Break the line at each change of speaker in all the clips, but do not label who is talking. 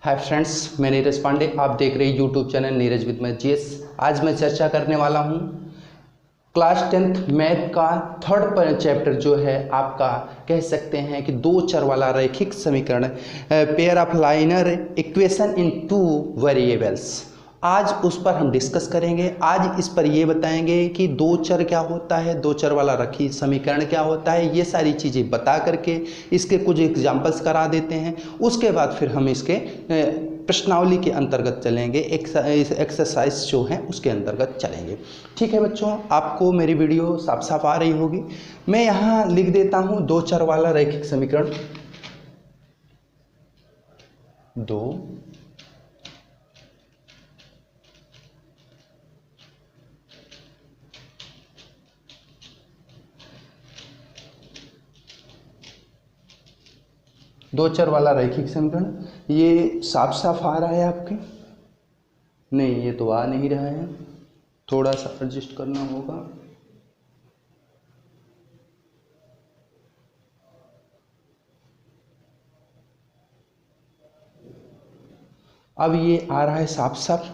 Hi friends, मैं नीरज पांडे। आप देख रहे हैं YouTube channel Neeraj with math GS. आज मैं चर्चा करने वाला हूं क्लास 10th मैथ का थर्ड चैप्टर जो है आपका कह सकते हैं कि दो चर वाला रैखिक समीकरण, pair of liner equation in two variables. आज उस पर हम डिस्कस करेंगे। आज इस पर ये बताएंगे कि दो चर क्या होता है, दो चर वाला रैखिक समीकरण क्या होता है, ये सारी चीज़ें बता करके इसके कुछ एग्जांपल्स करा देते हैं। उसके बाद फिर हम इसके प्रश्नावली के अंतर्गत चलेंगे, एक्सरसाइज जो है उसके अंतर्गत चलेंगे। ठीक है बच्चों, आपको मेरी वीडियो साफ साफ आ रही होगी। मैं यहाँ लिख देता हूँ दो चर वाला रैखिक समीकरण। दो चर वाला रैखिक समीकरण। ये साफ साफ आ रहा है आपके? नहीं, ये तो आ नहीं रहा है, थोड़ा सा एडजस्ट करना होगा। अब ये आ रहा है साफ साफ।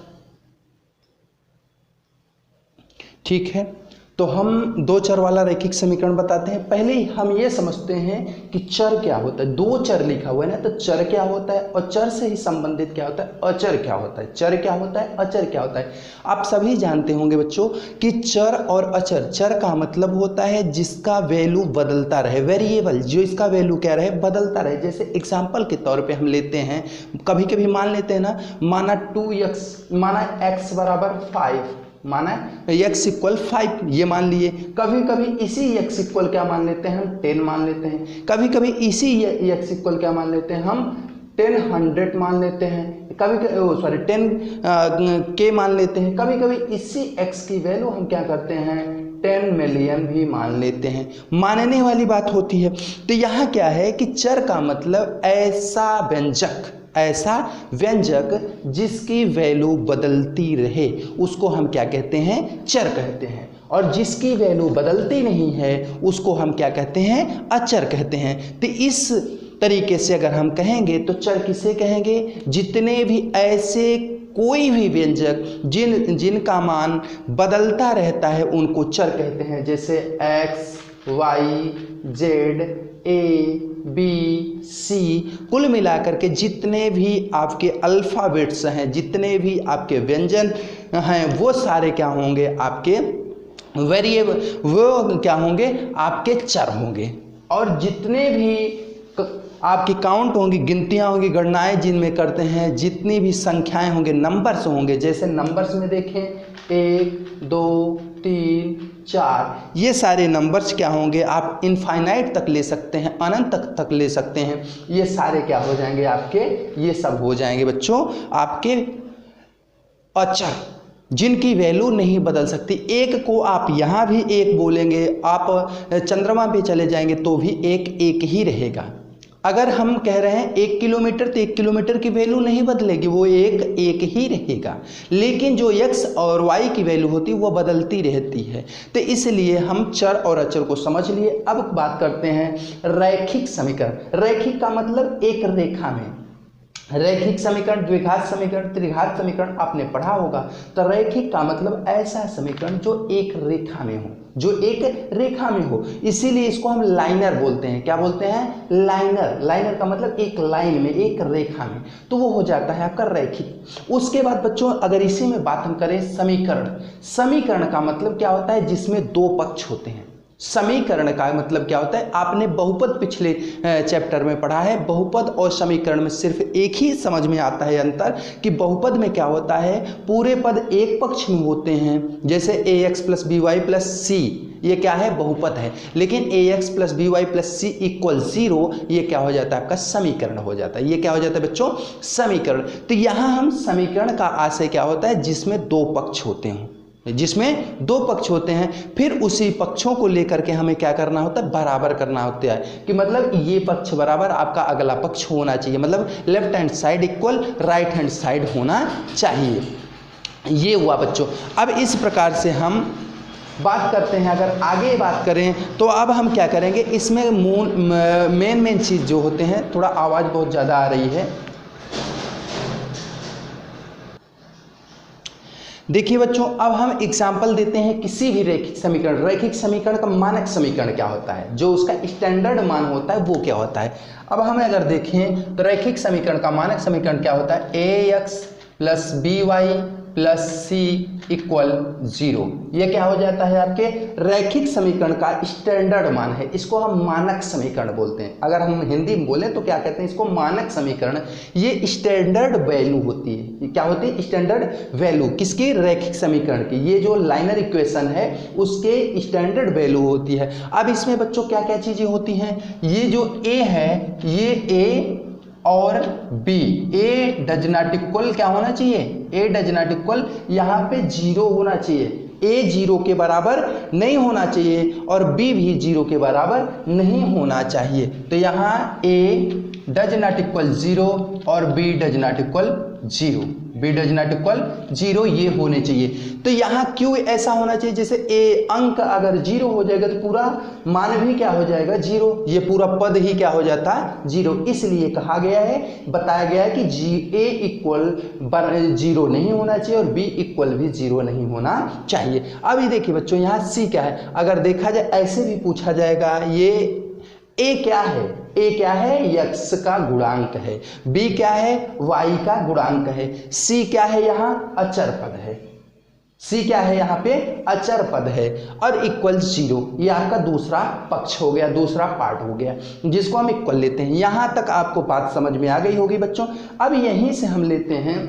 ठीक है, तो हम दो चर वाला रैखिक समीकरण बताते हैं। पहले ही हम ये समझते हैं कि चर क्या होता है। दो चर लिखा हुआ है ना, तो चर क्या होता है और चर से ही संबंधित क्या होता है, अचर क्या होता है। चर क्या होता है, अचर क्या होता है। आप सभी जानते होंगे बच्चों कि चर और अचर, चर का मतलब होता है जिसका वैल्यू बदलता रहे, वेरिएबल जो इसका वैल्यू क्या रहे, बदलता रहे। जैसे एग्जाम्पल के तौर पर हम लेते हैं, कभी कभी मान लेते हैं ना, माना 2x, माना x बराबर 5, माना x इक्वल 5, ये मान लिए। कभी कभी इसी x इक्वल क्या मान लेते हैं, हम 10 मान लेते हैं। कभी कभी इसी x इक्वल क्या मान लेते हैं, हम 100 मान लेते हैं। कभी 10 के मान लेते हैं। कभी कभी इसी x की वैल्यू हम क्या करते हैं, 10 मिलियन भी मान लेते हैं। मानने वाली बात होती है। तो यहाँ क्या है कि चर का मतलब ऐसा व्यंजक जिसकी वैल्यू बदलती रहे, उसको हम क्या कहते हैं, चर कहते हैं। और जिसकी वैल्यू बदलती नहीं है उसको हम क्या कहते हैं, अचर कहते हैं। तो इस तरीके से अगर हम कहेंगे तो चर किसे कहेंगे, जितने भी ऐसे कोई भी व्यंजक जिनका मान बदलता रहता है उनको चर कहते हैं। जैसे x, y, z, a, b, c, कुल मिलाकर के जितने भी आपके अल्फ़ाबेट्स हैं, जितने भी आपके व्यंजन हैं, वो सारे क्या होंगे, आपके वेरिएबल, वो क्या होंगे, आपके चर होंगे। और जितने भी आपकी काउंट होंगी, गिनतियाँ होंगी, गणनाएं जिनमें करते हैं, जितनी भी संख्याएं होंगे, नंबर्स होंगे। जैसे नंबर्स में देखें 1, 2, 3, 4, ये सारे नंबर्स क्या होंगे, आप इनफाइनाइट तक ले सकते हैं, अनंत तक ले सकते हैं। ये सारे क्या हो जाएंगे आपके, ये सब हो जाएंगे बच्चों आपके अचर, जिनकी वैल्यू नहीं बदल सकती। एक को आप यहाँ भी एक बोलेंगे, आप चंद्रमा पे चले जाएंगे तो भी एक ही रहेगा। अगर हम कह रहे हैं 1 किलोमीटर, तो 1 किलोमीटर की वैल्यू नहीं बदलेगी, वो एक ही रहेगा। लेकिन जो x और y की वैल्यू होती है वो बदलती रहती है। तो इसलिए हम चर और अचर को समझ लिए। अब बात करते हैं रैखिक समीकरण। रैखिक का मतलब एक रेखा में। रैखिक समीकरण, द्विघात समीकरण, त्रिघात समीकरण आपने पढ़ा होगा। तो रैखिक का मतलब ऐसा समीकरण जो एक रेखा में हो, जो एक रेखा में हो। इसीलिए इसको हम लाइनर बोलते हैं। क्या बोलते हैं, लाइनर। लाइनर का मतलब एक लाइन में, एक रेखा में, तो वो हो जाता है आपका रैखिक। उसके बाद बच्चों अगर इसी में बात हम करें समीकरण, समीकरण का मतलब क्या होता है, जिसमें दो पक्ष होते हैं। समीकरण का मतलब क्या होता है, आपने बहुपद पिछले चैप्टर में पढ़ा है। बहुपद और समीकरण में सिर्फ एक ही समझ में आता है अंतर, कि बहुपद में क्या होता है, पूरे पद एक पक्ष में होते हैं। जैसे ax + by + c, ये क्या है, बहुपद है। लेकिन ax + by + c = 0, ये क्या हो जाता है, आपका समीकरण हो जाता है। ये क्या हो जाता है बच्चों, समीकरण। तो यहाँ हम समीकरण का आशय क्या होता है, जिसमें दो पक्ष होते हैं, जिसमें दो पक्ष होते हैं। फिर उसी पक्षों को लेकर के हमें क्या करना होता है, बराबर करना होता है। कि मतलब ये पक्ष बराबर आपका अगला पक्ष होना चाहिए, मतलब left hand side equal right hand side होना चाहिए। ये हुआ बच्चों। अब इस प्रकार से हम बात करते हैं, अगर आगे बात करें तो अब हम क्या करेंगे, इसमें मेन चीज़ जो होते हैं, थोड़ा आवाज़ बहुत ज़्यादा आ रही है, देखिए बच्चों, अब हम एग्जाम्पल देते हैं किसी भी रैखिक समीकरण। रैखिक समीकरण का मानक समीकरण क्या होता है, जो उसका स्टैंडर्ड मान होता है वो क्या होता है। अब हम अगर देखें तो रैखिक समीकरण का मानक समीकरण क्या होता है, ax plus b y plus c equal 0। यह क्या हो जाता है, आपके रैखिक समीकरण का स्टैंडर्ड मान है। इसको हम मानक समीकरण बोलते हैं। अगर हम हिंदी में बोलें तो क्या कहते हैं, इसको मानक समीकरण। ये स्टैंडर्ड वैल्यू होती है। ये क्या होती है, स्टैंडर्ड वैल्यू किसकी, रैखिक समीकरण की। ये जो लाइनर इक्वेशन है उसके स्टैंडर्ड वैल्यू होती है। अब इसमें बच्चों क्या क्या चीजें होती हैं, ये जो ए है, ये ए और b, a does not equal क्या होना चाहिए, ए डज नॉट इक्वल यहाँ पे 0 होना चाहिए। ए 0 के बराबर नहीं होना चाहिए और बी भी 0 के बराबर नहीं होना चाहिए। तो यहाँ ए डज नॉट इक्वल 0 और b does not equal 0, b does not equal 0 ये होने चाहिए। तो यहाँ क्यों ऐसा होना चाहिए, जैसे ए अंक अगर 0 हो जाएगा तो पूरा मान भी क्या हो जाएगा, 0। ये पूरा पद ही क्या हो जाता है, 0। इसलिए कहा गया है, बताया गया है कि ए इक्वल 0 नहीं होना चाहिए और बी इक्वल भी 0 नहीं होना चाहिए। अभी देखिए बच्चों, यहाँ सी क्या है, अगर देखा जाए ऐसे भी पूछा जाएगा, ये ए क्या है, ए क्या है, यक्स का गुणांक है, बी क्या है, वाई का गुणांक है, सी क्या है, यहाँ अचर पद है, सी क्या है, यहाँ पे अचर पद है और इक्वल 0। ये आपका दूसरा पक्ष हो गया, दूसरा पार्ट हो गया जिसको हम इक्वल लेते हैं। यहाँ तक आपको बात समझ में आ गई होगी बच्चों। अब यहीं से हम लेते हैं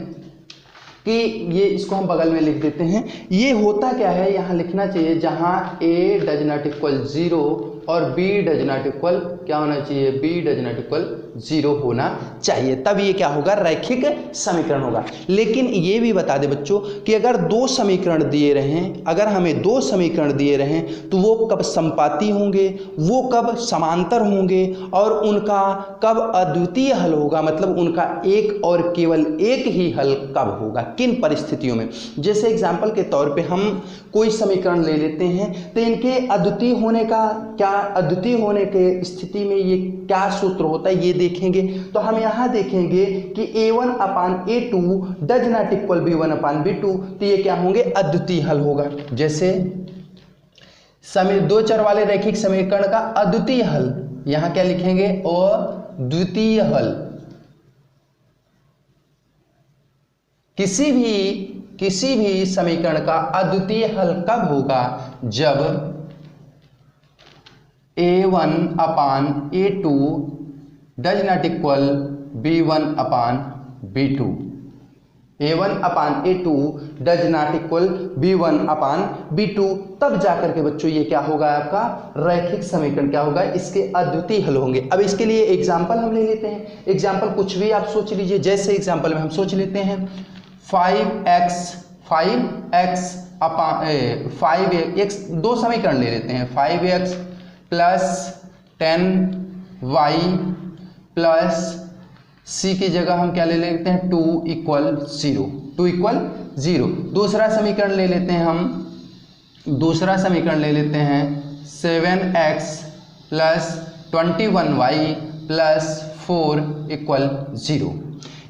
कि ये, इसको हम बगल में लिख देते हैं। ये होता क्या है, यहाँ लिखना चाहिए जहाँ ए डज नॉट इक्वल 0 और बी डज नॉट इक्वल क्या होना चाहिए, बी डज नॉट इक्वल 0 होना चाहिए, तब ये क्या होगा, रैखिक समीकरण होगा। लेकिन ये भी बता दे बच्चों कि अगर 2 समीकरण दिए रहें, अगर हमें 2 समीकरण दिए रहें तो वो कब समपाती होंगे, वो कब समांतर होंगे और उनका कब अद्वितीय हल होगा, मतलब उनका एक और केवल एक ही हल कब होगा, किन परिस्थितियों में। जैसे एग्जाम्पल के तौर पे हम कोई समीकरण ले लेते हैं तो इनके अद्वितीय होने का क्या, अद्वितीय होने के स्थिति में ये क्या सूत्र होता है ये देखेंगे। तो हम यहाँ देखेंगे कि a1 upon a2 does not equal b1 upon b2, तो ये क्या होंगे, अद्वितीय हल होगा। जैसे दो चर वाले रैखिक समीकरण का अद्वितीय हल, यहाँ क्या लिखेंगे, अद्वितीय हल। किसी भी समीकरण का अद्वितीय हल कब होगा, जब a1 upon a2 does not equal b1 upon b2, a1 upon a2 does not equal b1 upon b2, तब जाकर के बच्चों ये क्या होगा, आपका रैखिक समीकरण क्या होगा, इसके अद्वितीय हल होंगे। अब इसके लिए एग्जाम्पल हम ले लेते हैं। एग्जाम्पल कुछ भी आप सोच लीजिए। जैसे एग्जाम्पल में हम सोच लेते हैं 5x अपान 5x, 2 समीकरण ले लेते हैं, 5x plus 10y plus c की जगह हम क्या ले लेते हैं, 2 इक्वल 0, 2 इक्वल 0। दूसरा समीकरण ले लेते हैं हम, दूसरा समीकरण ले लेते हैं 7x plus 21y plus 4 equal 0।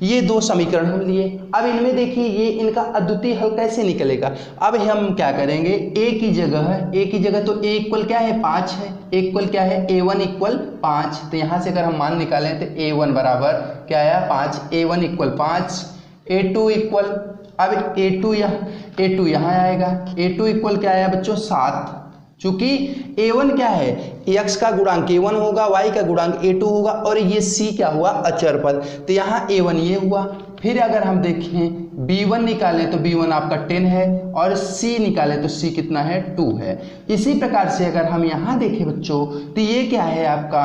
ये 2 समीकरण हम लिए। अब इनमें देखिए ये इनका अद्वितीय हल कैसे निकलेगा। अब हम क्या करेंगे, a की जगह तो a इक्वल क्या है, 5 है, a इक्वल क्या है, a1 इक्वल 5। तो यहाँ से अगर हम मान निकालें तो a1 बराबर क्या आया, 5, a1 इक्वल 5, a2 इक्वल, अब a2 यहाँ आएगा, a2 इक्वल क्या आया बच्चों, 7। चूंकि a1 क्या है, x का गुणांक a1 होगा, y का गुणांक a2 होगा और ये c क्या हुआ, अचर पद, तो यहाँ a1 ये हुआ। फिर अगर हम देखें b1 निकालें तो b1 आपका 10 है और c निकालें तो c कितना है, 2 है। इसी प्रकार से अगर हम यहाँ देखें बच्चों तो ये क्या है आपका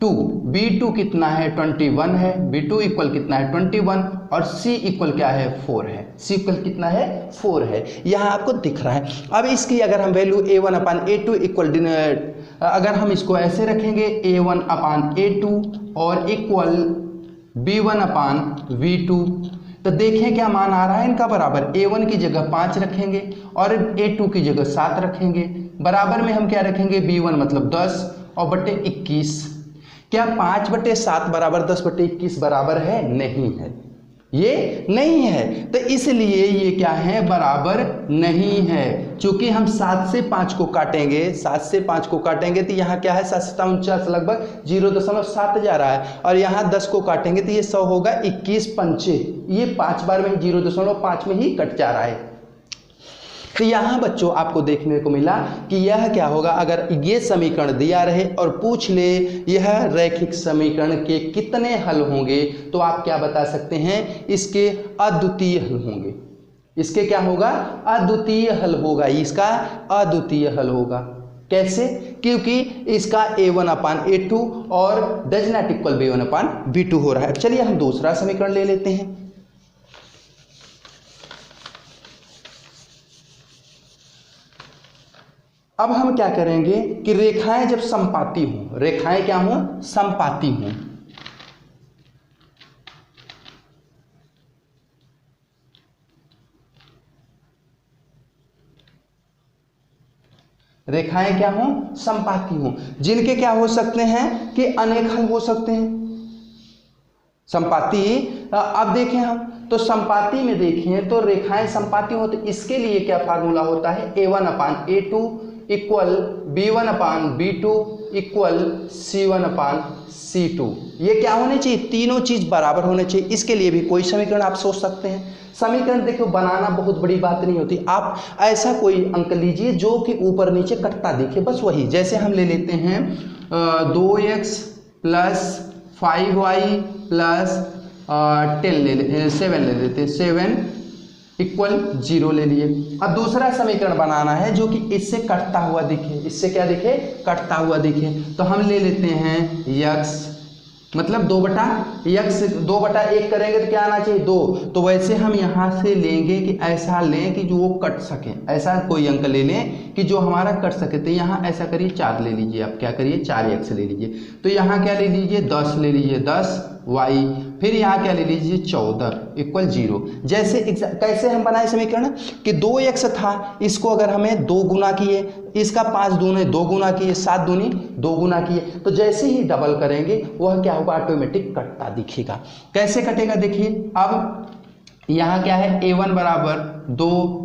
b2 कितना है, 21 है, b2 इक्वल कितना है, 21 और c इक्वल क्या है, 4 है, c इक्वल कितना है, 4 है, यहाँ आपको दिख रहा है। अब इसकी अगर हम वैल्यू a1 अपान a2 इक्वल, अगर हम इसको ऐसे रखेंगे a1 अपान a2 और इक्वल b1 अपान v2, तो देखें क्या मान आ रहा है इनका बराबर। a1 की जगह 5 रखेंगे और a2 की जगह 7 रखेंगे, बराबर में हम क्या रखेंगे, b1 मतलब 10 और बटे 21। क्या 5/7 बराबर 10/21 बराबर है, नहीं है। ये नहीं है, तो इसलिए ये क्या है, बराबर नहीं है। चूंकि हम 7 से 5 को काटेंगे, 7 से 5 को काटेंगे तो यहाँ क्या है, 7 7 49 लगभग 0.7 जा रहा है, और यहाँ 10 को काटेंगे तो ये 100 होगा 21 पंचे, ये 5 बार में 0.5 में ही कट जा रहा है। तो यहाँ बच्चों आपको देखने को मिला कि यह क्या होगा, अगर ये समीकरण दिया रहे और पूछ ले यह रैखिक समीकरण के कितने हल होंगे, तो आप क्या बता सकते हैं, इसके अद्वितीय हल होंगे। इसके क्या होगा, अद्वितीय हल होगा, इसका अद्वितीय हल होगा। कैसे, क्योंकि इसका a1/a2 और डज नॉट इक्वल b1/b2 हो रहा है। चलिए हम दूसरा समीकरण ले लेते हैं। अब हम क्या करेंगे कि रेखाएं जब समपाती हों, रेखाएं क्या हों, समपाती हों, रेखाएं क्या हों, समपाती हों, जिनके क्या हो सकते हैं कि अनेक हल हो सकते हैं। संपाती, अब देखें हम तो संपाती में देखें तो रेखाएं संपाती हो तो इसके लिए क्या फार्मूला होता है, a1/a2 equal b1/b2 equal c1/c2। ये क्या होने चाहिए, तीनों चीज बराबर होने चाहिए। इसके लिए भी कोई समीकरण आप सोच सकते हैं। समीकरण देखो बनाना बहुत बड़ी बात नहीं होती, आप ऐसा कोई अंक लीजिए जो कि ऊपर नीचे कटता दिखे, बस वही। जैसे हम ले लेते हैं 2x + 5y + 7 ले लेते हैं, 7 = 0 ले लिए। अब दूसरा समीकरण बनाना है जो कि इससे कटता हुआ दिखे, इससे क्या दिखे, कटता हुआ दिखे। तो हम ले लेते हैं x, मतलब 2/1 करेंगे तो क्या आना चाहिए, 2। तो वैसे हम यहाँ से लेंगे कि ऐसा लें कि जो वो कट सके, ऐसा कोई अंक ले लें कि जो हमारा कट सके। तो यहाँ ऐसा करिए 4 ले लीजिए, आप क्या करिए 4x ले लीजिए। तो यहाँ क्या ले लीजिए, 10 ले लीजिए, 10y, फिर यहाँ क्या ले लीजिए 14 = 0। जैसे कैसे हम बनाए समीकरण कि 2x था, इसको अगर हमें 2 गुना किए, इसका 5 दूने 2 गुना किए, 7 दूनी 2 गुना किए, तो जैसे ही डबल करेंगे वह क्या होगा, ऑटोमेटिक कटता दिखेगा। कैसे कटेगा देखिए, अब यहाँ क्या है, a1 = 2,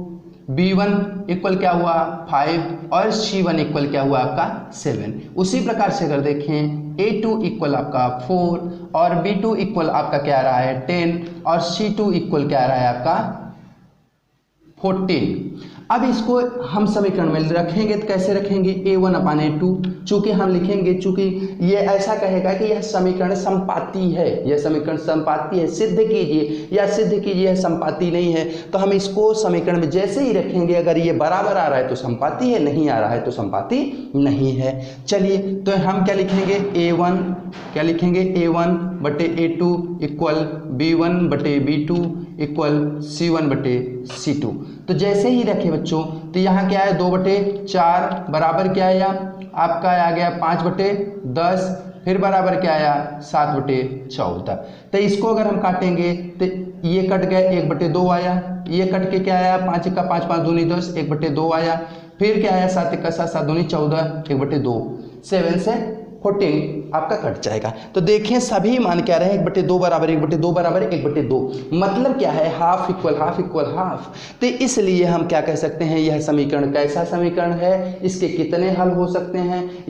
b1 = क्या हुआ 5 और c1 = क्या हुआ आपका 7। उसी प्रकार से अगर देखें a2 = आपका 4 और b2 = आपका क्या आ रहा है 10 और c2 = क्या आ रहा है आपका 14। अब इसको हम समीकरण में रखेंगे तो कैसे रखेंगे, a1/a2, चूंकि हम लिखेंगे, चूंकि ये ऐसा कहेगा कि यह समीकरण संपाती है, यह समीकरण संपाती है, सिद्ध कीजिए या सिद्ध कीजिए यह संपाती नहीं है। तो हम इसको समीकरण में जैसे ही रखेंगे, अगर ये बराबर आ रहा है तो संपाती है, नहीं आ रहा है तो संपाती नहीं है। चलिए तो हम क्या लिखेंगे, a1 क्या लिखेंगे, a1/a2 = b1/b2 = c1/c2। तो जैसे ही रखे बच्चों, तो यहाँ क्या है 2/4 बराबर क्या आया आपका, आ गया 5/10, फिर बराबर क्या आया 7/14। तो इसको अगर हम काटेंगे तो ये कट गए, 1/2 आया, ये कट के क्या आया 5 × 5 = 5 दूनी 10, 1/2 आया, फिर क्या आया 7 × 7 = 7 दूनी 14, 1/2, 7 से 14 आपका कट जाएगा। तो देखें सभी मान क्या रहे, 1/2 बराबर 1/2 बराबर 1/2, मतलब क्या है, हाफ इक्वल हाफ। तो इसलिए हम क्या कह सकते हैं, यह समीकरण कैसा समीकरण है, इसके कितने हल हो सकते हैं,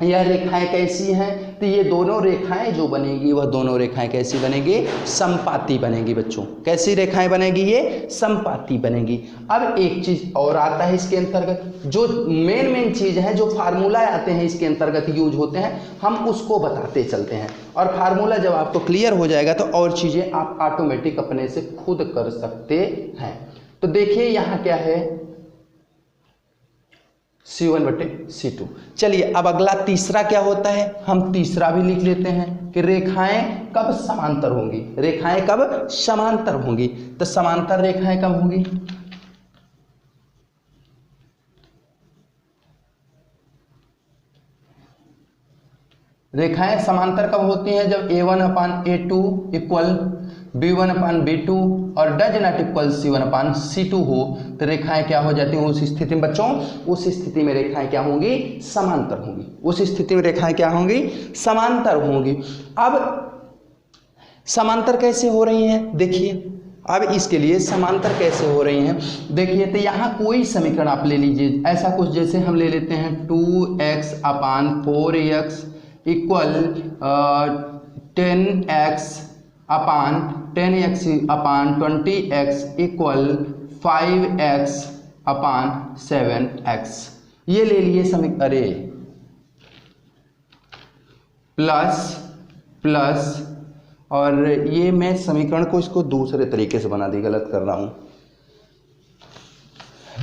यह रेखाएं कैसी हैं, तो ये दोनों रेखाएं जो बनेगी वह दोनों रेखाएं कैसी बनेगी, समपाती बनेगी बच्चों। कैसी रेखाएं बनेगी, ये समपाती बनेगी। अब एक चीज और आता है इसके अंतर्गत, जो मेन चीज है, जो फार्मूला आते हैं इसके अंतर्गत यूज होते हैं, हम उसको बताते चलते हैं। और फार्मूला जब आपको क्लियर हो जाएगा तो और चीजें आप ऑटोमेटिक अपने से खुद कर सकते हैं। तो देखिए यहाँ क्या है, c1/c2। चलिए अब अगला तीसरा क्या होता है, हम तीसरा भी लिख लेते हैं कि रेखाएं कब समांतर होंगी, रेखाएं कब समांतर होंगी। तो समांतर रेखाएं कब होंगी, रेखाएं समांतर कब होती हैं, जब a1/a2 = b1/b2 और डज नॉट इक्वल c1/c2 हो, तो रेखाएं क्या हो जाती हैं उस स्थिति में बच्चों, उस स्थिति में रेखाएं क्या होंगी, समांतर होंगी। उस स्थिति में रेखाएं क्या होंगी, समांतर होंगी। अब समांतर कैसे हो रही हैं देखिए। अब इसके लिए समांतर कैसे हो रही हैं देखिए, तो यहाँ कोई समीकरण आप ले लीजिए, ऐसा कुछ जैसे हम ले लेते हैं 2x अपान 4x इक्वल 10x अपान 10x अपान 20x इक्वल 5x अपान 7x। ये ले लिए समीकरण, अरे प्लस और ये मैं समीकरण को इसको दूसरे तरीके से बना दी, गलत कर रहा हूँ,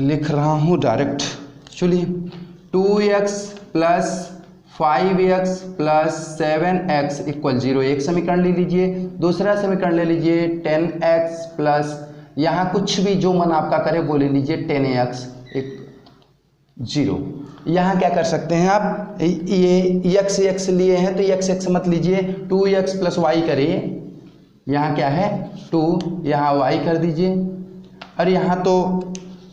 लिख रहा हूँ डायरेक्ट। चलिए 2x plus 5x plus 7x equal 0, एक समीकरण ले लीजिए। दूसरा समीकरण ले लीजिए 10x प्लस, यहाँ कुछ भी जो मन आपका करे वो ले लीजिए, 10x 0। यहाँ क्या कर सकते हैं आप, ये x लिए हैं तो x मत लीजिए, 2x प्लस y करिए, यहाँ क्या है 2, यहाँ y कर दीजिए, और यहाँ तो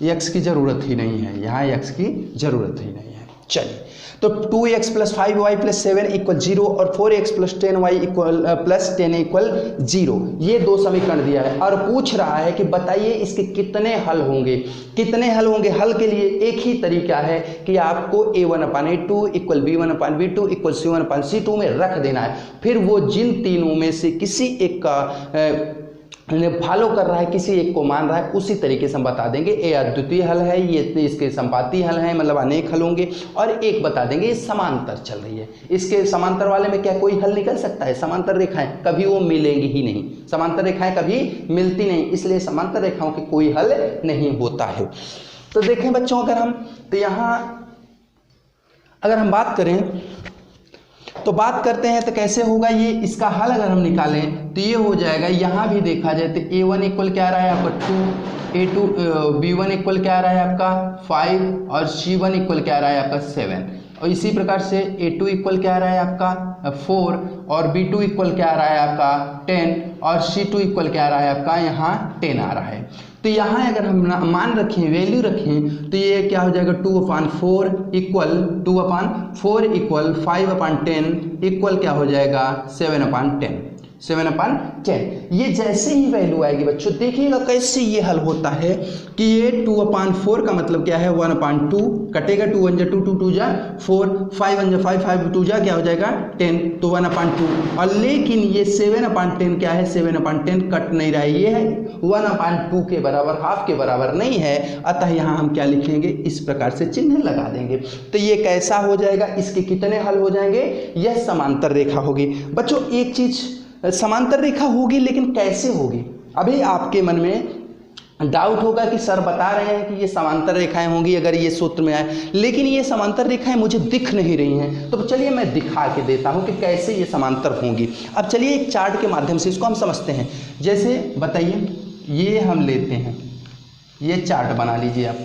x की ज़रूरत ही नहीं है, यहाँ x की ज़रूरत ही नहीं है। चलिए तो 2x plus 5y plus 7 equal 0 और 4x plus 10y equal plus 10 equal 0, ये दो समीकरण दिया है और पूछ रहा है कि बताइए इसके कितने हल होंगे। कितने हल होंगे, हल के लिए एक ही तरीका है कि आपको a1/a2 equal b1/b2 equal c1/c2 में रख देना है, फिर वो जिन तीनों में से किसी एक का फॉलो कर रहा है, किसी एक को मान रहा है, उसी तरीके से हम बता देंगे ए अद्वितीय हल है, ये इसके संपाती हल है, मतलब अनेक हल होंगे, और एक बता देंगे ये समांतर चल रही है। इसके समांतर वाले में क्या कोई हल निकल सकता है? समांतर रेखाएं कभी वो मिलेंगी ही नहीं, समांतर रेखाएं कभी मिलती नहीं, इसलिए समांतर रेखाओं की कोई हल नहीं होता है। तो देखें बच्चों, अगर हम तो यहाँ अगर हम बात करें तो बात करते हैं तो कैसे होगा ये, इसका हल अगर हम निकालें तो ये हो जाएगा, यहाँ भी देखा जाए तो a1 इक्वल क्या आ रहा है आपका 2, b1 इक्वल क्या आ रहा है आपका 5 और c1 इक्वल क्या आ रहा है आपका 7, और इसी प्रकार से a2 इक्वल क्या आ रहा है आपका 4 और b2 इक्वल क्या आ रहा है आपका 10 और c2 इक्वल क्या आ रहा है आपका यहाँ 10 आ रहा है। तो यहाँ अगर हम मान रखें, वैल्यू रखें, तो ये क्या हो जाएगा 2/4 इक्वल 2/4 इक्वल 5/10 इक्वल क्या हो जाएगा 7/10। ये जैसे ही वैल्यू आएगी बच्चों, देखिएगा कैसे ये हल होता है कि ये 2/4 का मतलब क्या है 1/2 कटेगा, 2 1 2 2 2 जा 4, 5 1 5 5 2 जा क्या हो जाएगा 10, तो 1/2। और लेकिन ये 7/10 क्या है, 7/10 कट नहीं रहा है, ये है 1/2 के बराबर, हाफ के बराबर नहीं है, अतः यहाँ हम क्या लिखेंगे, इस प्रकार से चिन्ह लगा देंगे। तो ये कैसा हो जाएगा, इसके कितने हल हो जाएंगे, यह समांतर रेखा होगी। बच्चों एक चीज, समांतर रेखा होगी लेकिन कैसे होगी, अभी आपके मन में डाउट होगा कि सर बता रहे हैं कि ये समांतर रेखाएं होंगी अगर ये सूत्र में आए, लेकिन ये समांतर रेखाएं मुझे दिख नहीं रही हैं, तो चलिए मैं दिखा के देता हूं कि कैसे ये समांतर होंगी। अब चलिए एक चार्ट के माध्यम से इसको हम समझते हैं। जैसे बताइए, ये हम लेते हैं, ये चार्ट बना लीजिए, आप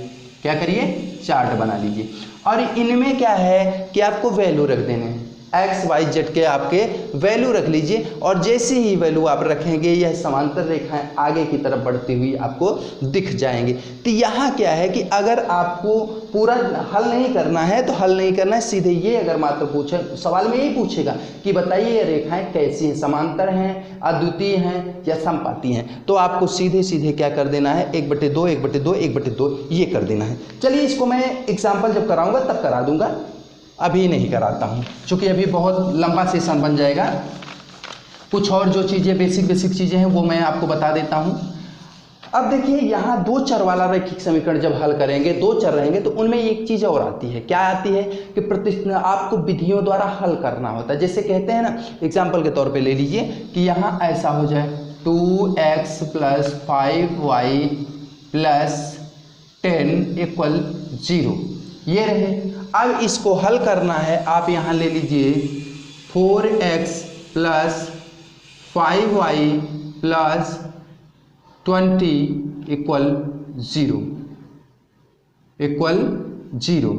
क्या करिए चार्ट बना लीजिए, और इनमें क्या है कि आपको वैल्यू रख देने हैं, एक्स वाई जेड के आपके वैल्यू रख लीजिए, और जैसे ही वैल्यू आप रखेंगे यह समांतर रेखाएं आगे की तरफ बढ़ती हुई आपको दिख जाएंगी। तो यहाँ क्या है कि अगर आपको पूरा हल नहीं करना है तो हल नहीं करना है, सीधे ये अगर मात्र पूछे, सवाल में यही पूछेगा कि बताइए ये रेखाएं कैसी हैं, समांतर हैं, अद्वितीय हैं या संपाती हैं, तो आपको सीधे सीधे क्या कर देना है, 1/2 1/2 1/2 ये कर देना है। चलिए इसको मैं एग्जाम्पल जब कराऊंगा तब करा दूंगा, अभी नहीं कराता हूँ क्योंकि अभी बहुत लंबा सेशन बन जाएगा। कुछ और जो चीज़ें बेसिक चीज़ें हैं वो मैं आपको बता देता हूँ। अब देखिए यहाँ दो चर वाला रैखिक समीकरण जब हल करेंगे, दो चर रहेंगे, तो उनमें एक चीज़ और आती है, क्या आती है कि आपको विधियों द्वारा हल करना होता है। जैसे कहते हैं ना, एग्जाम्पल के तौर पे ले लीजिए कि यहाँ ऐसा हो जाए 2x plus 5y plus 10 equal 0, ये रहे। अब इसको हल करना है, आप यहाँ ले लीजिए 4x plus 5y plus 20 equal 0।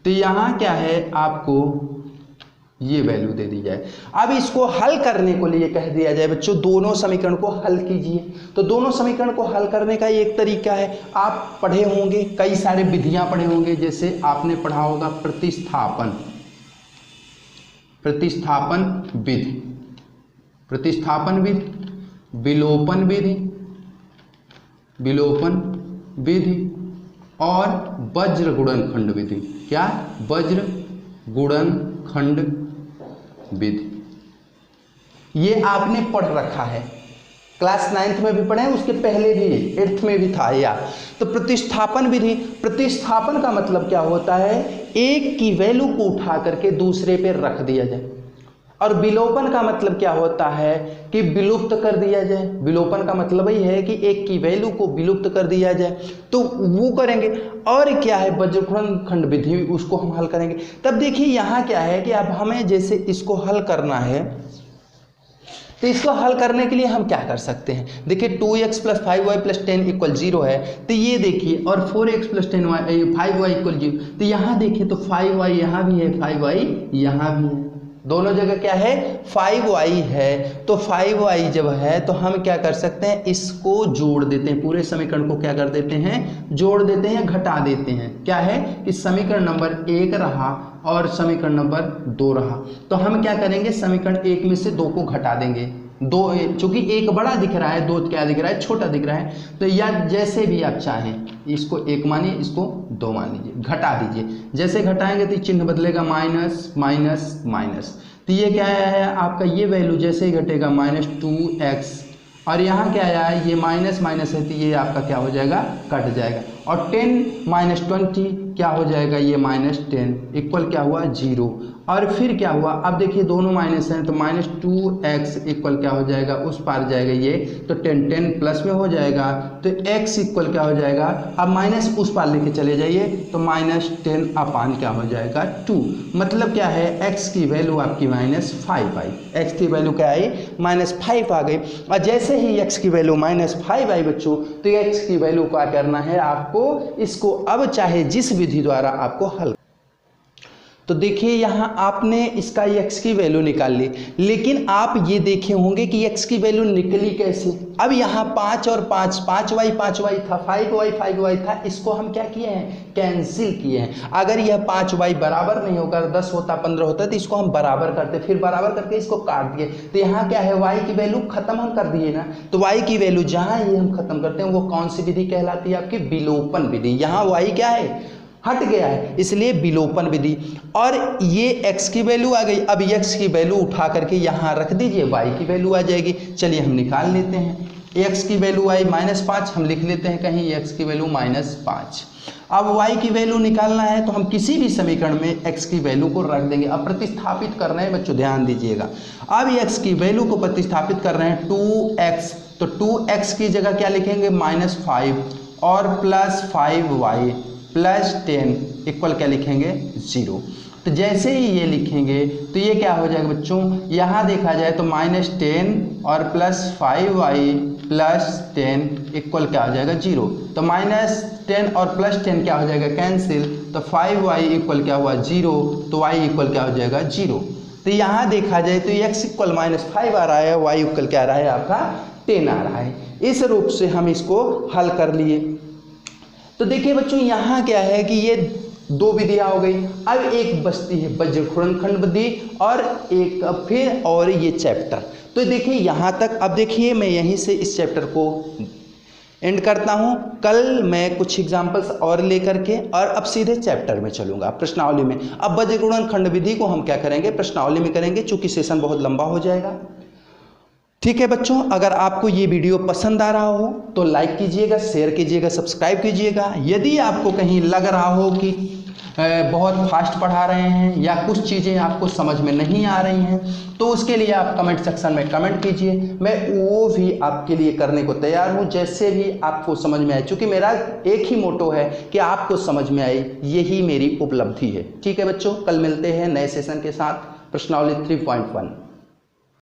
तो यहाँ क्या है, आपको ये वैल्यू दे दी जाए। अब इसको हल करने को लिए कह दिया जाए बच्चों दोनों समीकरण को हल कीजिए। तो दोनों समीकरण को हल करने का एक तरीका है, आप पढ़े होंगे, कई सारे विधियां पढ़े होंगे, जैसे आपने पढ़ा होगा प्रतिस्थापन विधि, विलोपन विधि, विलोपन विधि और वज्र गुणनखंड विधि। क्या? वज्र गुणनखंड विधि। ये आपने पढ़ रखा है, क्लास 9th में भी पढ़े हैं, उसके पहले भी 8th में भी था यार। तो प्रतिस्थापन विधि, प्रतिस्थापन का मतलब क्या होता है? एक की वैल्यू को उठा करके दूसरे पे रख दिया जाए। और विलोपन का मतलब क्या होता है? कि विलुप्त कर दिया जाए। विलोपन का मतलब ही है कि एक की वैल्यू को विलुप्त कर दिया जाए, तो वो करेंगे। और क्या है? वज्रगुणनखंड विधि, उसको हम हल करेंगे। तब देखिए यहाँ क्या है कि अब हमें जैसे इसको हल करना है, तो इसको हल करने के लिए हम क्या कर सकते हैं? देखिए 2x + 5y + 10 = 0 है, तो ये देखिए, और 4x + 5y = 0। तो यहाँ देखिए तो 5y यहाँ भी है, 5y यहाँ भी है, दोनों जगह क्या है? 5y है। तो 5y जब है तो हम क्या कर सकते हैं? इसको जोड़ देते हैं, पूरे समीकरण को क्या कर देते हैं? जोड़ देते हैं, घटा देते हैं। क्या है कि समीकरण नंबर 1 रहा और समीकरण नंबर 2 रहा, तो हम क्या करेंगे? समीकरण 1 में से 2 को घटा देंगे। 2, चूंकि 1 बड़ा दिख रहा है, 2 क्या दिख रहा है? छोटा दिख रहा है। तो या जैसे भी आप चाहें, इसको 1 मानिए, इसको 2 मान लीजिए, घटा दीजिए। जैसे घटाएंगे तो चिन्ह बदलेगा, माइनस माइनस माइनस। तो ये क्या है आपका? ये वैल्यू जैसे ही घटेगा -2x, और यहाँ क्या आया है? ये माइनस माइनस है, तो ये आपका क्या हो जाएगा? कट जाएगा। और 10 - 20 क्या हो जाएगा? ये -10 इक्वल क्या हुआ? 0। और फिर क्या हुआ? अब देखिए दोनों माइनस हैं, तो -2x इक्वल क्या हो जाएगा? उस पार जाएगा ये, तो 10 प्लस में हो जाएगा, तो x इक्वल क्या हो जाएगा? अब माइनस उस पार लेके चले जाइए, तो -10 अपान क्या हो जाएगा? 2। मतलब क्या है? x की वैल्यू आपकी -5 आई। x की वैल्यू क्या आई? -5 आ गई। और जैसे ही x की वैल्यू -5 आई बच्चों, तो x की वैल्यू क्या करना है आपको? इसको अब चाहे जिस विधि द्वारा आपको हल, तो देखिए यहाँ आपने इसका x की वैल्यू निकाल ली, लेकिन आप ये देखे होंगे कि x की वैल्यू निकली कैसे? अब यहाँ 5 और 5, 5y था, 5y था, इसको हम क्या किए हैं? कैंसिल किए हैं। अगर यह 5y बराबर नहीं होगा, 10 होता 15 होता, तो इसको हम बराबर करते, फिर बराबर करके इसको काट दिए, तो यहाँ क्या है? y की वैल्यू खत्म हम कर दिए ना। तो y की वैल्यू जहाँ ये हम खत्म करते हैं, वो कौन सी विधि कहलाती है? आपकी विलोपन विधि। यहाँ y क्या है? हट गया है, इसलिए विलोपन विधि। और ये x की वैल्यू आ गई। अब x की वैल्यू उठा करके यहाँ रख दीजिए, y की वैल्यू आ जाएगी। चलिए हम निकाल लेते हैं। x की वैल्यू आई -5, हम लिख लेते हैं कहीं x की वैल्यू -5। अब y की वैल्यू निकालना है, तो हम किसी भी समीकरण में x की वैल्यू को रख देंगे। अब प्रतिस्थापित करना है बच्चों, ध्यान दीजिएगा। अब x की वैल्यू को प्रतिस्थापित कर रहे हैं, 2x, तो 2x की जगह क्या लिखेंगे? -5 और +5y + 10 इक्वल क्या लिखेंगे? 0। तो जैसे ही ये लिखेंगे तो ये क्या हो जाएगा बच्चों? यहाँ देखा जाए तो -10 और +5y + 10 इक्वल क्या हो जाएगा? 0। तो -10 और +10 क्या हो जाएगा? कैंसिल। तो 5y इक्वल क्या हुआ? 0। तो y इक्वल क्या हो जाएगा? 0। तो यहाँ देखा जाए तो x इक्वल -5 आ रहा है, y इक्वल क्या आ रहा है? आपका 10 आ रहा है। इस रूप से हम इसको हल कर लिए। तो देखिए बच्चों यहाँ क्या है कि ये 2 विधियाँ हो गई। अब एक बचती है वज्र गुणनखंड विधि, और एक फिर और ये चैप्टर। तो देखिए यहाँ तक। अब देखिए मैं यहीं से इस चैप्टर को एंड करता हूँ। कल मैं कुछ एग्जाम्पल्स और लेकर के और अब सीधे चैप्टर में चलूँगा, प्रश्नावली में। अब वज्र गुणनखंड विधि को हम क्या करेंगे? प्रश्नावली में करेंगे, चूँकि सेशन बहुत लंबा हो जाएगा। ठीक है बच्चों, अगर आपको ये वीडियो पसंद आ रहा हो तो लाइक कीजिएगा, शेयर कीजिएगा, सब्सक्राइब कीजिएगा। यदि आपको कहीं लग रहा हो कि बहुत फास्ट पढ़ा रहे हैं या कुछ चीज़ें आपको समझ में नहीं आ रही हैं, तो उसके लिए आप कमेंट सेक्शन में कमेंट कीजिए, मैं वो भी आपके लिए करने को तैयार हूँ, जैसे भी आपको समझ में आए। क्योंकि मेरा एक ही मोटो है कि आपको समझ में आए, यही मेरी उपलब्धि है। ठीक है बच्चों, कल मिलते हैं नए सेशन के साथ, प्रश्नावली 3.1।